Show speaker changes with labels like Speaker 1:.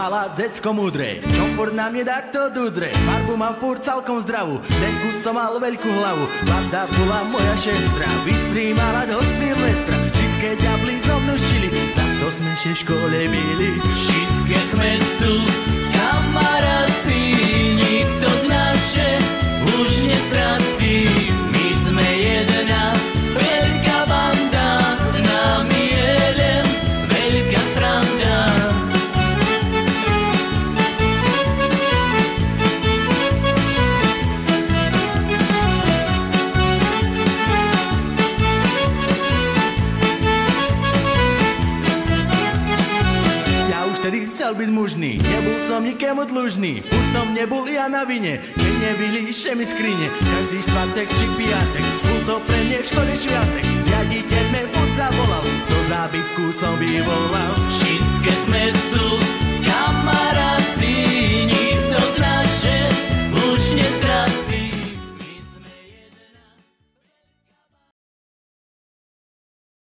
Speaker 1: mala decko múdre, čo furt na mne takto dudre. Farbu mám furt celkom zdravú, denku som mal veľkú hlavu. Lada bola moja šestra, vytrímala do Silvestra. Všetké ďabli so mnou šili, za to sme še škole byli.
Speaker 2: Všetké sme tu, kamaráci, nikto z naše už nestráci. My sme jedna veľká banda, s nami je len veľká sranda.
Speaker 1: Vtedy chcel byť mužný, nebol som nikému dlužný. Furt som nebol ja na vine, keď nevyliše mi skrine. Každý štvrtek či piatek, bol to pre mne v škole šviatek. Riaditeľ me furt zavolal, co zábytku som vyvolal.
Speaker 2: Všetké sme tu,